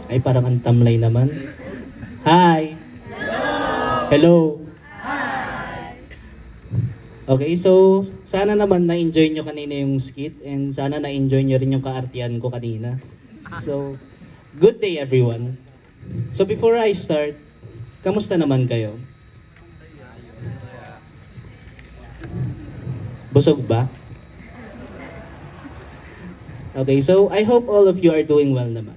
Ay, parang ang tamlay naman. Hi! Hello! Okay, so sana naman na-enjoy nyo kanina yung skit and sana na-enjoy nyo rin yung kaartihan ko kanina. So, good day everyone. So before I start, kamusta naman kayo? Busog ba? Okay, so I hope all of you are doing well naman.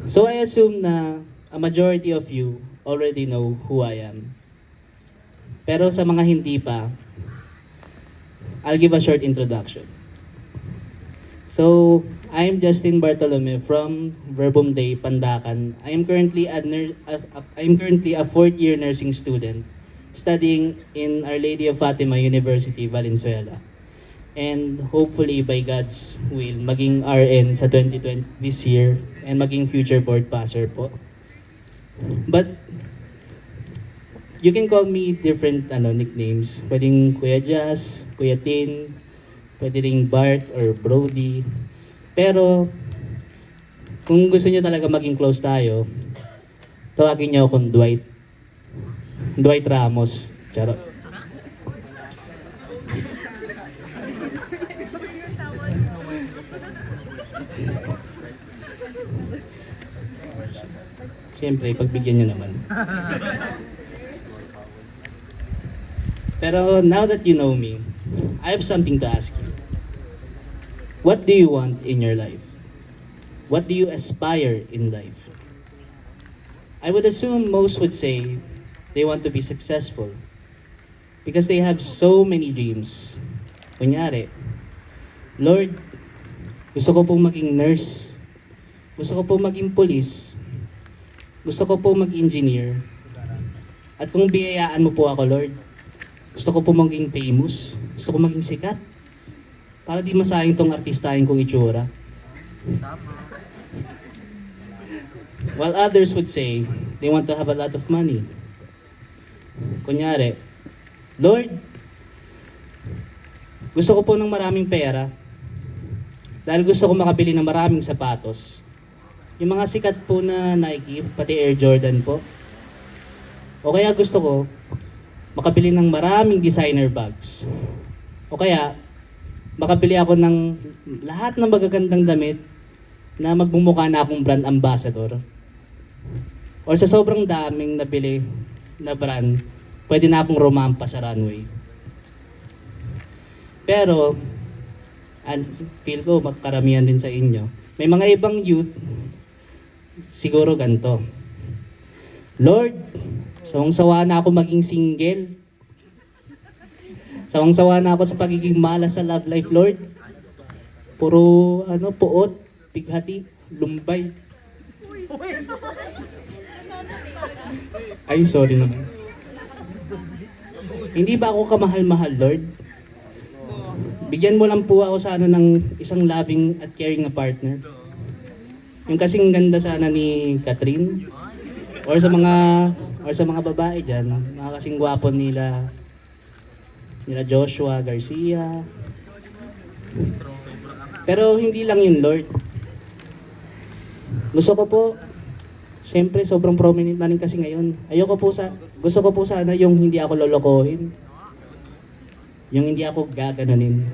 So I assume na a majority of you already know who I am. Pero sa mga hindi pa, I'll give a short introduction. So, I'm Justin Bartolome from Verbum Day, Pandacan. I am currently a fourth year nursing student studying in Our Lady of Fatima University, Valenzuela. And hopefully by God's will, maging RN sa 2020 this year and maging future board passer po. But you can call me different nicknames. Pwedeng Kuya Jazz, Kuya Tin, pwede ring Bart or Brody. Pero kung gusto niyo talaga maging close tayo, tawagin niyo akong Dwight. Dwight Ramos. Charot. Siyempre, pagbigyan niyo naman. Pero now that you know me, I have something to ask you. What do you want in your life? What do you aspire in life? I would assume most would say they want to be successful because they have so many dreams. Kunyari, Lord, gusto ko pong maging nurse. Gusto ko pong maging police. Gusto ko pong mag-engineer. At kung biyayaan mo po ako, Lord, gusto ko pong maging famous. Gusto ko maging sikat. Para di masayang tong artistahin kong itsura. While others would say, they want to have a lot of money. Kunyari, Lord, gusto ko po ng maraming pera. Dahil gusto ko makabili ng maraming sapatos. Yung mga sikat po na Nike, pati Air Jordan po. O kaya gusto ko, makabili ng maraming designer bags. O kaya, makabili ako ng lahat ng magagandang damit na magbumukha na akong brand ambassador. Or sa sobrang daming nabili na brand, pwede na akong rumampa sa runway. Pero, and feel ko magkaramihan din sa inyo, may mga ibang youth, siguro ganito. Lord, sawang-sawa na ako maging single. Sawang-sawa na ako sa pagiging malas sa love life, Lord. Puro, puot, pighati, lumbay. Ay, sorry naman. Hindi ba ako kamahal-mahal, Lord? Bigyan mo lang po ako sana ng isang loving at caring na partner. Yung kasing ganda sana ni Catherine. Or sa mga babae diyan, mga kasing gwapo nila Joshua Garcia. Pero hindi lang yun, Lord. Gusto ko po, syempre sobrang prominent na rin kasi ngayon. Gusto ko po sana yung hindi ako lolokohin. Yung hindi ako gaganunin.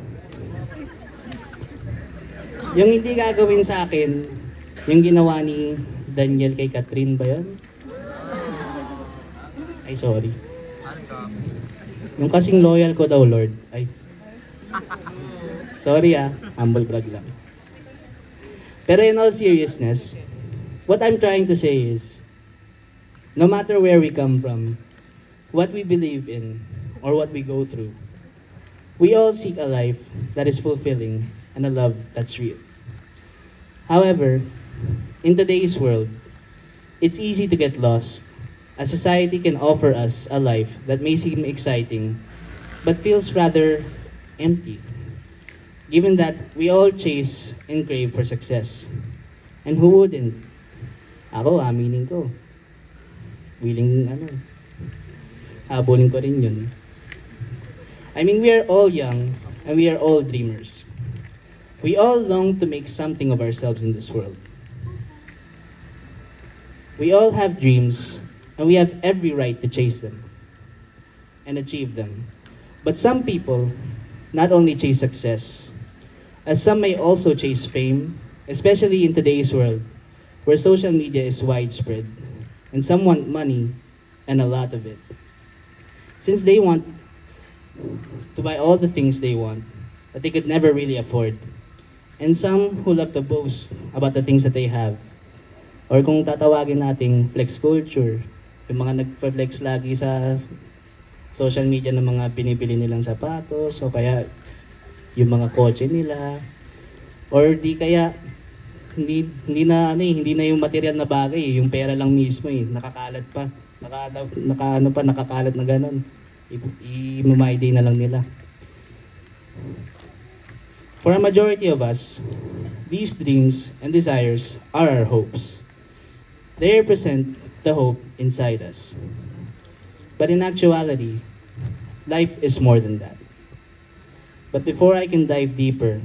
Yung hindi gagawin sa akin, yung ginawa ni Daniel kay Catherine ba yun? Ay, sorry. Yung kasing loyal ko daw, Lord. Ay. Sorry humble brag lang. Pero in all seriousness, what I'm trying to say is, no matter where we come from, what we believe in, or what we go through, we all seek a life that is fulfilling and a love that's real. However, in today's world, it's easy to get lost as society can offer us a life that may seem exciting but feels rather empty, given that we all chase and crave for success. And who wouldn't? Ako, aminin ko. Willing, habulin ko rin yun. I mean, we are all young and we are all dreamers. We all long to make something of ourselves in this world. We all have dreams, and we have every right to chase them and achieve them. But some people not only chase success, as some may also chase fame, especially in today's world where social media is widespread, and some want money and a lot of it. Since they want to buy all the things they want that they could never really afford. And some who love to boast about the things that they have. Or kung tatawagin nating flex culture, yung mga nag-flex lagi sa social media ng mga binibili nilang sapatos, o kaya yung mga kotse nila, or di kaya hindi na yung material na bagay, yung pera lang mismo nakakalat pa. Nakakalat na ganun. I-my day na lang nila. For a majority of us, these dreams and desires are our hopes. They represent the hope inside us. But in actuality, life is more than that. But before I can dive deeper,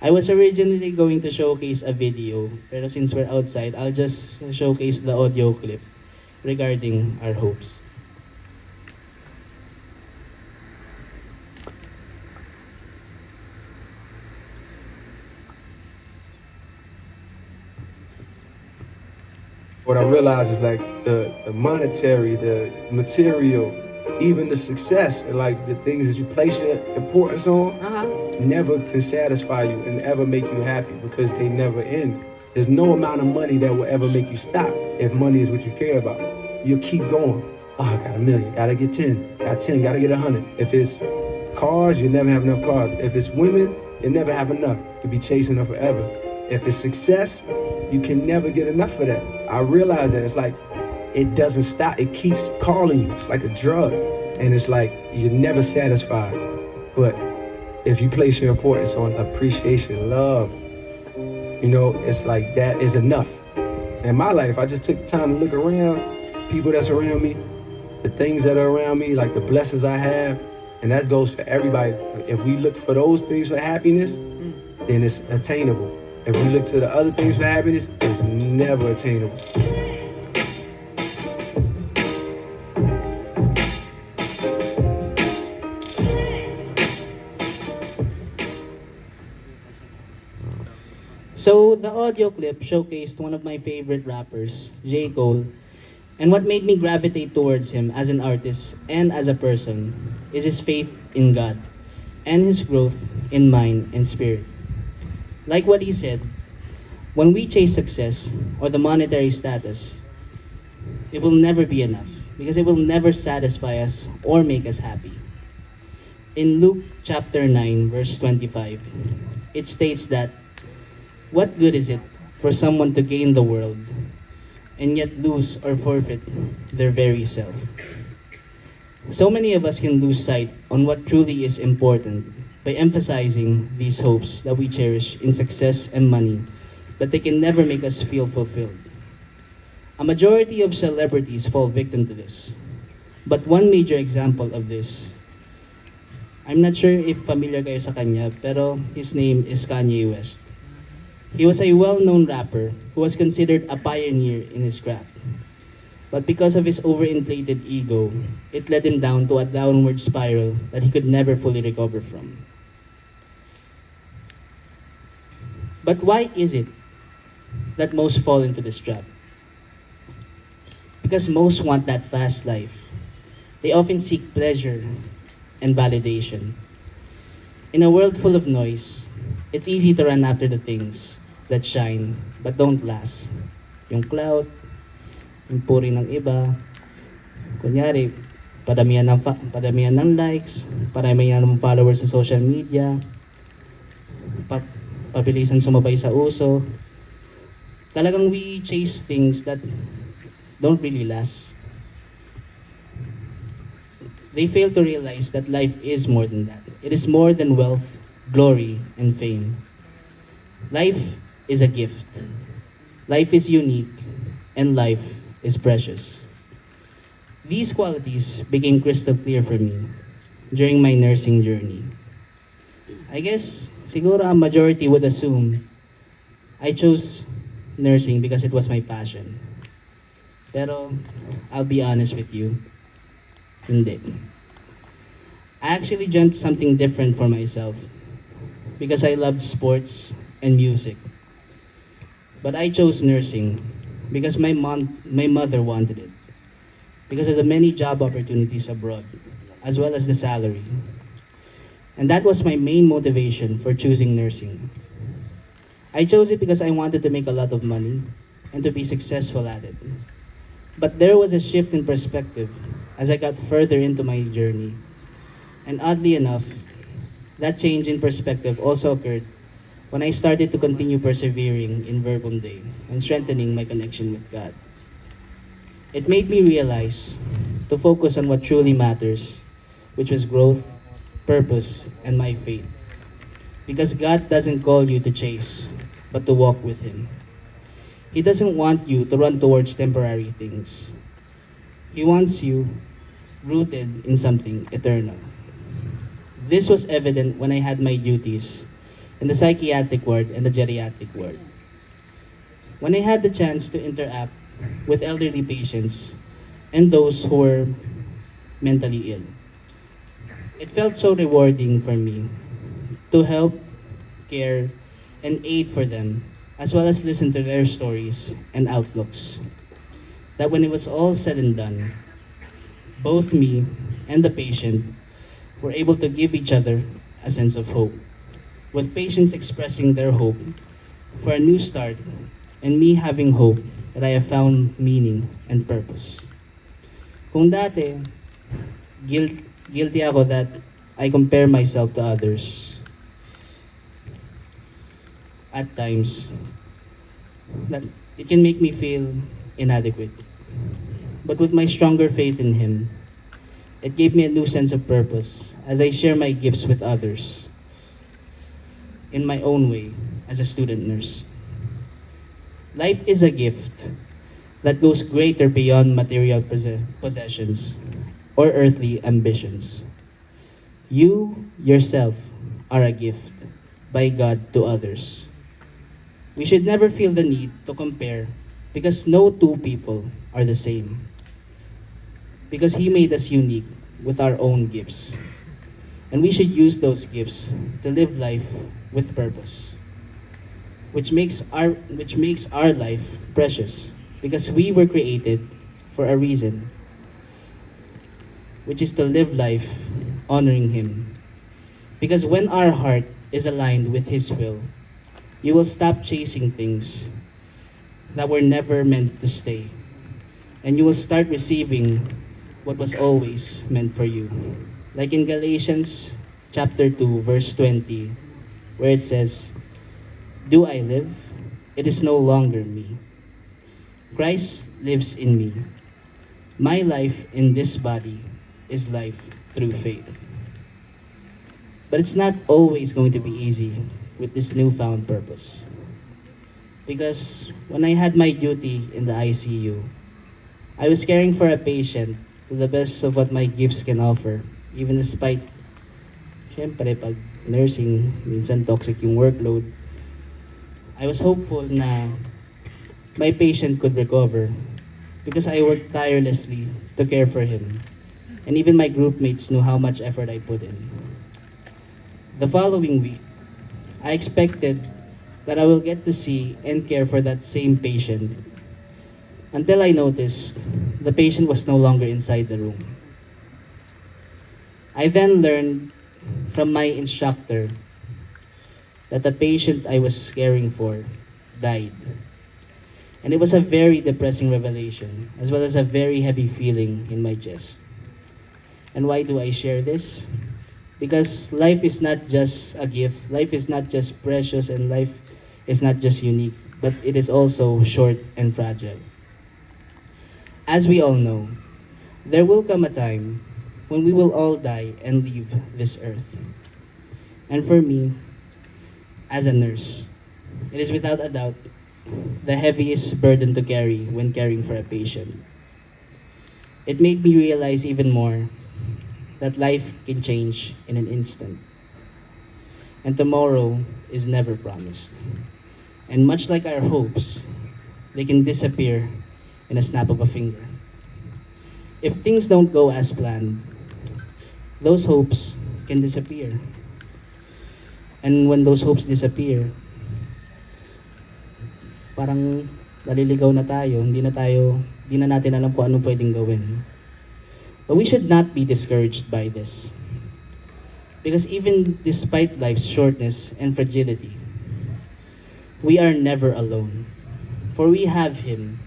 I was originally going to showcase a video, pero since we're outside, I'll just showcase the audio clip regarding our hopes. What I realize is like the monetary, the material, even the success, and like the things that you place your importance on, never can satisfy you and ever make you happy because they never end. There's no amount of money that will ever make you stop if money is what you care about. You'll keep going. Oh, I got $1 million, gotta get 10, got 10, gotta get 100. If it's cars, you never have enough cars. If it's women, you never have enough. You could be chasing them forever. If it's success, you can never get enough of that. I realize that it's like, it doesn't stop. It keeps calling you. It's like a drug. And it's like, you're never satisfied. But if you place your importance on appreciation, love, it's like that is enough. In my life, I just took time to look around, people that's around me, the things that are around me, like the blessings I have, and that goes for everybody. If we look for those things for happiness, then it's attainable. If we look to the other things for happiness, it's never attainable. So the audio clip showcased one of my favorite rappers, J. Cole, and what made me gravitate towards him as an artist and as a person is his faith in God and his growth in mind and spirit. Like what he said, when we chase success or the monetary status, it will never be enough because it will never satisfy us or make us happy. In Luke chapter 9, verse 25, it states that, "What good is it for someone to gain the world and yet lose or forfeit their very self?" So many of us can lose sight on what truly is important by emphasizing these hopes that we cherish in success and money, but they can never make us feel fulfilled. A majority of celebrities fall victim to this. But one major example of this, I'm not sure if familiar kayo sa kanya, pero his name is Kanye West. He was a well-known rapper who was considered a pioneer in his craft. But because of his overinflated ego, it led him down to a downward spiral that he could never fully recover from. But why is it that most fall into this trap? Because most want that fast life. They often seek pleasure and validation. In a world full of noise, it's easy to run after the things that shine but don't last. Yung clout, yung puri ng iba, kunyari, padamihan ng likes, padamihan ng followers sa social media, pabilisan sumabay sa uso. Talagang we chase things that don't really last. They fail to realize that life is more than that. It is more than wealth, glory, and fame. Life is a gift. Life is unique, and life is precious. These qualities became crystal clear for me during my nursing journey. I guess siguro a majority would assume I chose nursing because it was my passion. Pero, I'll be honest with you, hindi. I actually dreamt something different for myself because I loved sports and music. But I chose nursing because my mother wanted it, because of the many job opportunities abroad, as well as the salary. And that was my main motivation for choosing nursing. I chose it because I wanted to make a lot of money and to be successful at it. But there was a shift in perspective as I got further into my journey. And oddly enough, that change in perspective also occurred when I started to continue persevering in Verbum Day and strengthening my connection with God. It made me realize to focus on what truly matters, which was growth, purpose, and my faith. Because God doesn't call you to chase, but to walk with Him. He doesn't want you to run towards temporary things. He wants you rooted in something eternal. This was evident when I had my duties in the psychiatric ward and the geriatric ward. When I had the chance to interact with elderly patients and those who were mentally ill, it felt so rewarding for me to help, care, and aid for them, as well as listen to their stories and outlooks. That when it was all said and done, both me and the patient were able to give each other a sense of hope, with patients expressing their hope for a new start and me having hope that I have found meaning and purpose. Kung dati, guilt, guilty ako that I compare myself to others at times, that it can make me feel inadequate. But with my stronger faith in Him, it gave me a new sense of purpose as I share my gifts with others in my own way as a student nurse. Life is a gift that goes greater beyond material possessions or earthly ambitions. You yourself are a gift by God to others. We should never feel the need to compare because no two people are the same. Because He made us unique with our own gifts. And we should use those gifts to live life with purpose, which makes our life precious because we were created for a reason, which is to live life honoring Him. Because when our heart is aligned with His will, you will stop chasing things that were never meant to stay, and you will start receiving what was always meant for you. Like in Galatians chapter 2, verse 20, where it says, "Do I live? It is no longer me. Christ lives in me. My life in this body is life through faith." But it's not always going to be easy with this newfound purpose. Because when I had my duty in the ICU, I was caring for a patient to the best of what my gifts can offer. Even despite, syempre, pag nursing, minsan toxic yung workload. I was hopeful na my patient could recover because I worked tirelessly to care for him. And even my group mates knew how much effort I put in. The following week, I expected that I will get to see and care for that same patient until I noticed the patient was no longer inside the room. I then learned from my instructor that the patient I was caring for died. And it was a very depressing revelation, as well as a very heavy feeling in my chest. And why do I share this? Because life is not just a gift, life is not just precious, and life is not just unique, but it is also short and fragile. As we all know, there will come a time when we will all die and leave this earth. And for me, as a nurse, it is without a doubt the heaviest burden to carry when caring for a patient. It made me realize even more that life can change in an instant. And tomorrow is never promised. And much like our hopes, they can disappear in a snap of a finger. If things don't go as planned, those hopes can disappear. And when those hopes disappear, parang naliligaw na tayo, hindi na natin alam kung ano pwedeng gawin. But we should not be discouraged by this. Because even despite life's shortness and fragility, we are never alone. For we have Him,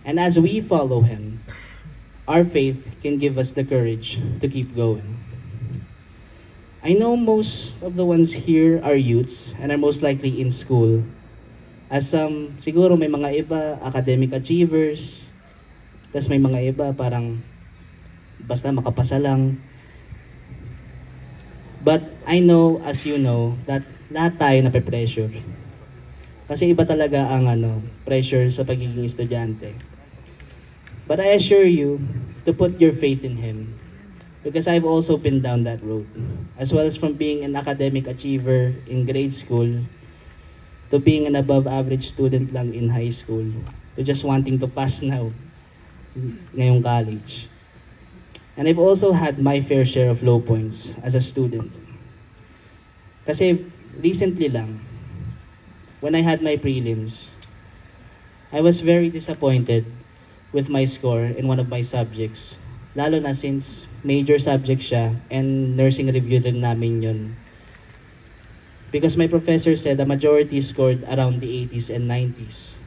and as we follow Him, our faith can give us the courage to keep going. I know most of the ones here are youths and are most likely in school. As some, siguro may mga iba, academic achievers, tas may mga iba parang basta makapasa lang. But I know, as you know, that lahat tayo nape-pressure. Kasi iba talaga ang pressure sa pagiging estudyante. But I assure you to put your faith in Him. Because I've also been down that road. As well as from being an academic achiever in grade school, to being an above average student lang in high school, to just wanting to pass now, ngayong college. And I've also had my fair share of low points as a student. Kasi recently lang, when I had my prelims, I was very disappointed with my score in one of my subjects. Lalo na since major subject siya and nursing review din namin yun. Because my professor said the majority scored around the 80s and 90s.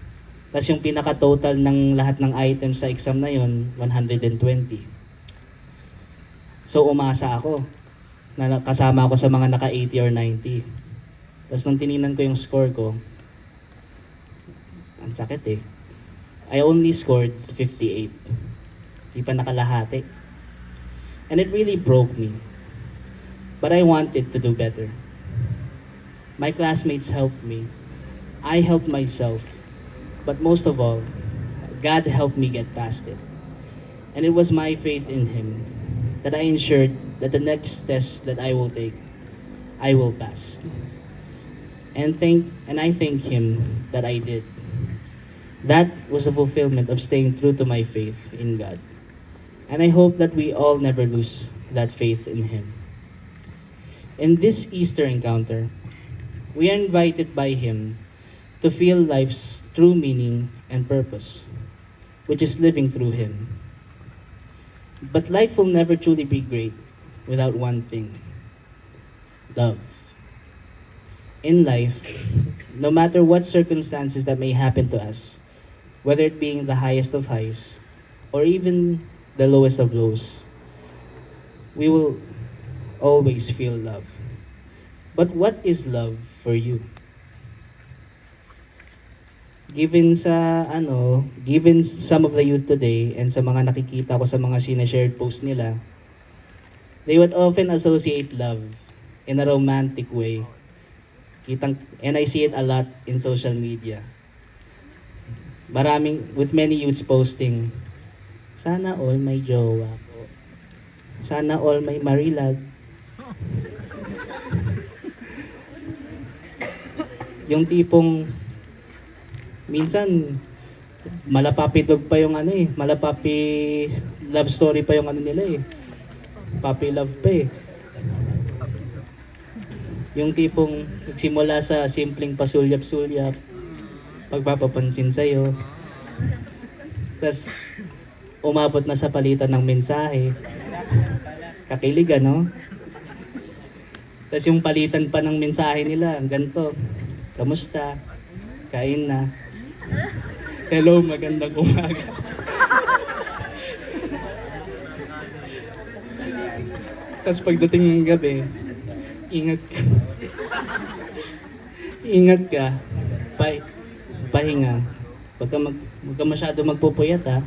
Tapos yung pinaka-total ng lahat ng items sa exam na yun, 120. So umasa ako na kasama ako sa mga naka 80 or 90. Tapos nung tinignan ko yung score ko, ang sakit eh. I only scored 58. Di pa nakalahati. And it really broke me. But I wanted to do better. My classmates helped me. I helped myself. But most of all, God helped me get past it. And it was my faith in Him that I ensured that the next test that I will take, I will pass. And I thank Him that I did. That was the fulfillment of staying true to my faith in God. And I hope that we all never lose that faith in Him. In this Easter encounter, we are invited by Him to feel life's true meaning and purpose, which is living through Him. But life will never truly be great without one thing: love. In life, no matter what circumstances that may happen to us, whether it being the highest of highs or even the lowest of lows, we will always feel love. But what is love for you? Given some of the youth today and sa mga nakikita ko sa mga sinashared post nila, they would often associate love in a romantic way. And I see it a lot in social media. With many youths posting, sana all may jowa po. Sana all may marilag. Yung tipong minsan malapapidog pa yung malapapi love story pa yung nila eh. Puppy love pa eh. Yung tipong nagsimula sa simpleng pasulyap-sulyap, pagpapapansin sa'yo, tas umabot na sa palitan ng mensahe. Kakilig no? Tas yung palitan pa ng mensahe nila, ganito, kamusta? Kain na? Hello, magandang umaga. Tas pagdating ng gabi, ingat ka. Ingat ka. Pahinga. Huwag ka masyado magpupuyat ha.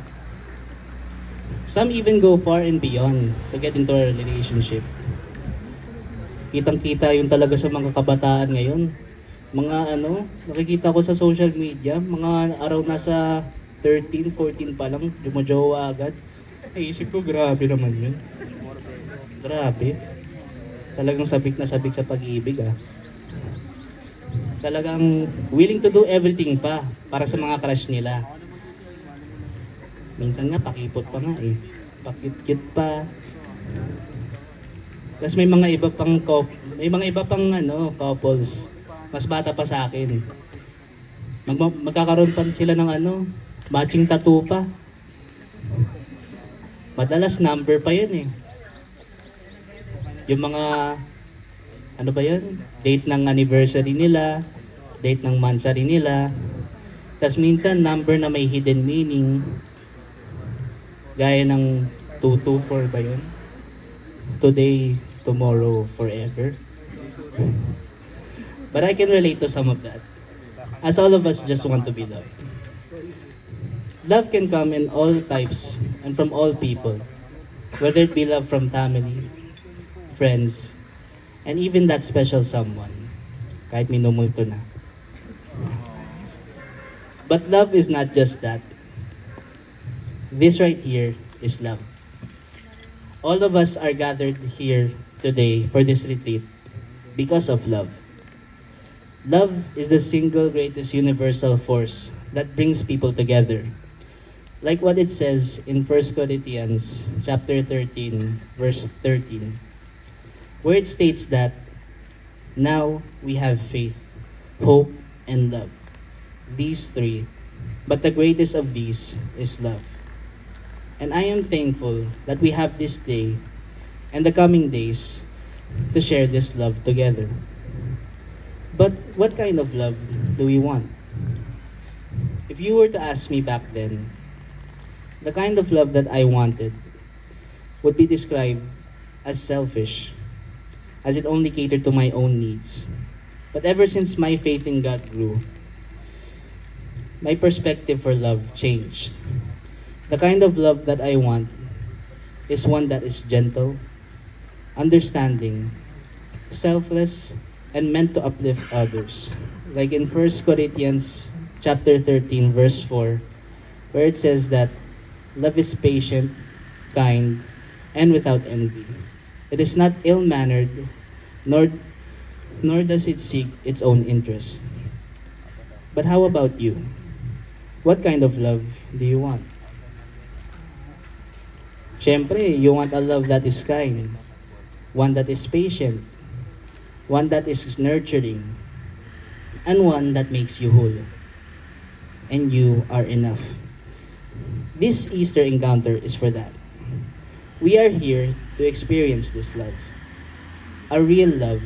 Some even go far and beyond to get into a relationship. Kitang-kita yun talaga sa mga kabataan ngayon. Mga nakikita ko sa social media, mga araw nasa 13, 14 pa lang, dumajowa agad. Naisip ko, grabe naman yun. Grabe. Talagang sabik na sabik sa pag-ibig Talagang willing to do everything pa para sa mga crush nila. Minsan nga, pakipot pa nga eh. Pakit-kit pa. Tapos may mga iba pang couples, mas bata pa sa akin. Magkakaroon pa sila ng matching tattoo pa. Madalas number pa yun eh. Yung mga, ano ba yun? Date ng anniversary nila, date ng mansary nila. Tapos minsan number na may hidden meaning. Gaya ng 224 ba yun? Today, tomorrow, forever. But I can relate to some of that. As all of us just want to be loved. Love can come in all types and from all people. Whether it be love from family, friends, and even that special someone. Kahit minumulto na. But love is not just that. This right here is love. All of us are gathered here today for this retreat because of love. Love is the single greatest universal force that brings people together. Like what it says in 1 Corinthians chapter 13, verse 13, where it states that now we have faith, hope, and love. These three, but the greatest of these is love. And I am thankful that we have this day and the coming days to share this love together. But what kind of love do we want? If you were to ask me back then, the kind of love that I wanted would be described as selfish, as it only catered to my own needs. But ever since my faith in God grew, my perspective for love changed. The kind of love that I want is one that is gentle, understanding, selfless, and meant to uplift others. Like in 1 Corinthians chapter 13, verse 4, where it says that love is patient, kind, and without envy. It is not ill-mannered, nor does it seek its own interest. But how about you? What kind of love do you want? Siyempre, you want a love that is kind, one that is patient, one that is nurturing, and one that makes you whole. And you are enough. This Easter encounter is for that. We are here to experience this love. A real love.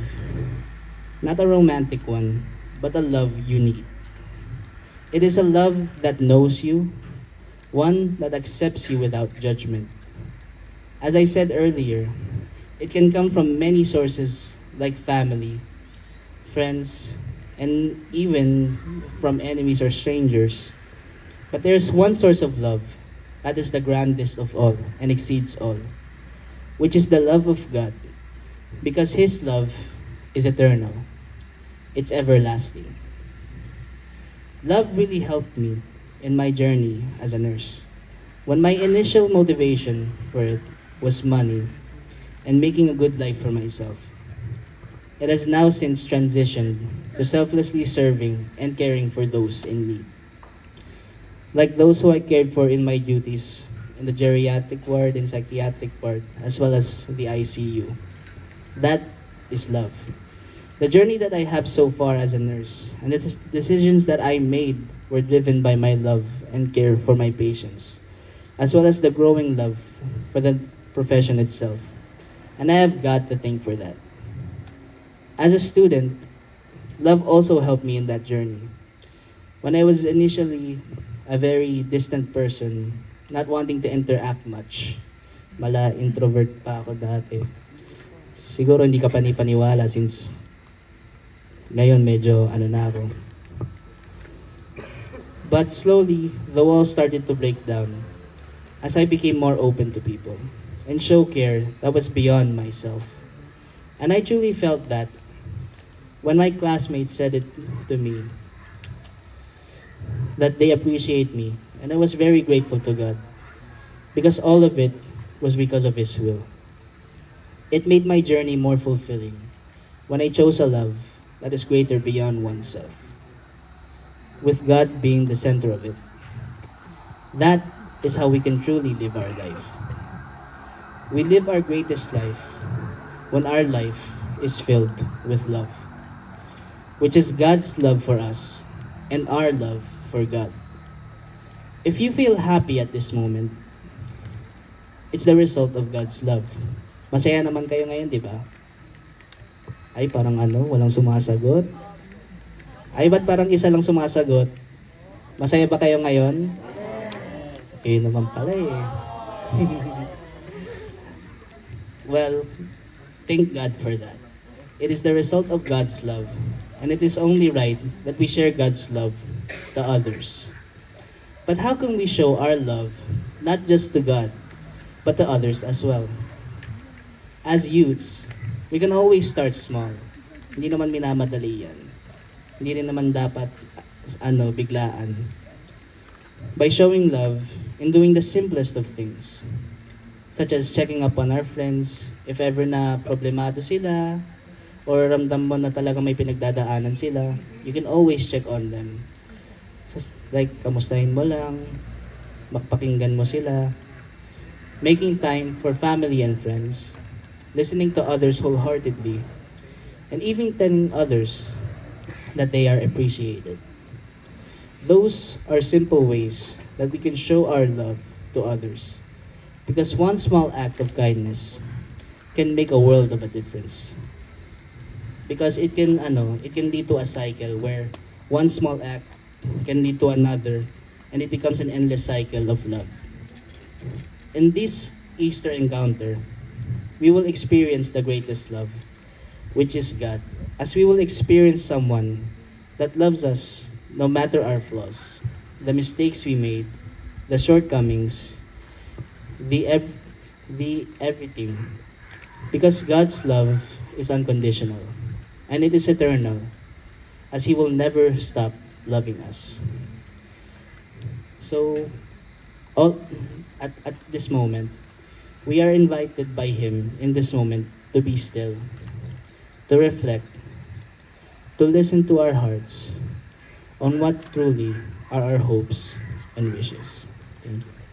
Not a romantic one, but a love you need. It is a love that knows you, one that accepts you without judgment. As I said earlier, it can come from many sources like family, friends, and even from enemies or strangers. But there's one source of love that is the grandest of all and exceeds all, which is the love of God, because His love is eternal. It's everlasting. Love really helped me in my journey as a nurse. When my initial motivation for it was money and making a good life for myself, it has now since transitioned to selflessly serving and caring for those in need. Like those who I cared for in my duties in the geriatric ward and psychiatric ward, as well as the ICU. That is love. The journey that I have so far as a nurse and the decisions that I made were driven by my love and care for my patients, as well as the growing love for the profession itself. And I have God to thank for that. As a student, love also helped me in that journey. When I was initially a very distant person, not wanting to interact much, introvert pa ako dati. Siguro hindi ka panipaniwala since ngayon medyo na ako. But slowly, the walls started to break down as I became more open to people and show care that was beyond myself. And I truly felt that when my classmates said it to me, that they appreciate me, and I was very grateful to God because all of it was because of His will. It made my journey more fulfilling when I chose a love that is greater beyond oneself, with God being the center of it. That is how we can truly live our life. We live our greatest life when our life is filled with love, which is God's love for us and our love for God. If you feel happy at this moment, it's the result of God's love. Masaya naman kayo ngayon, di ba? Ay, parang walang sumasagot. Ay, ba't parang isa lang sumasagot? Masaya ba kayo ngayon? Eh naman pala eh. Well, thank God for that. It is the result of God's love, and it is only right that we share God's love to others. But how can we show our love not just to God, but to others as well? As youths, we can always start small. Hindi naman minamadali yan. Hindi rin naman dapat biglaan. By showing love in doing the simplest of things, such as checking up on our friends, if ever na problemado sila, or ramdam mo na talaga may pinagdadaanan sila, you can always check on them. Like, kamustahin mo lang, makpakinggan mo sila, making time for family and friends, listening to others wholeheartedly, and even telling others that they are appreciated. Those are simple ways that we can show our love to others. Because one small act of kindness can make a world of a difference. Because it can lead to a cycle where one small act can lead to another, and it becomes an endless cycle of love. In this Easter encounter, we will experience the greatest love, which is God, as we will experience someone that loves us no matter our flaws, the mistakes we made, the shortcomings, the everything. Because God's love is unconditional, and it is eternal, as He will never stop loving us. So, at this moment, we are invited by Him in this moment to be still, to reflect, to listen to our hearts on what truly are our hopes and wishes. Thank you.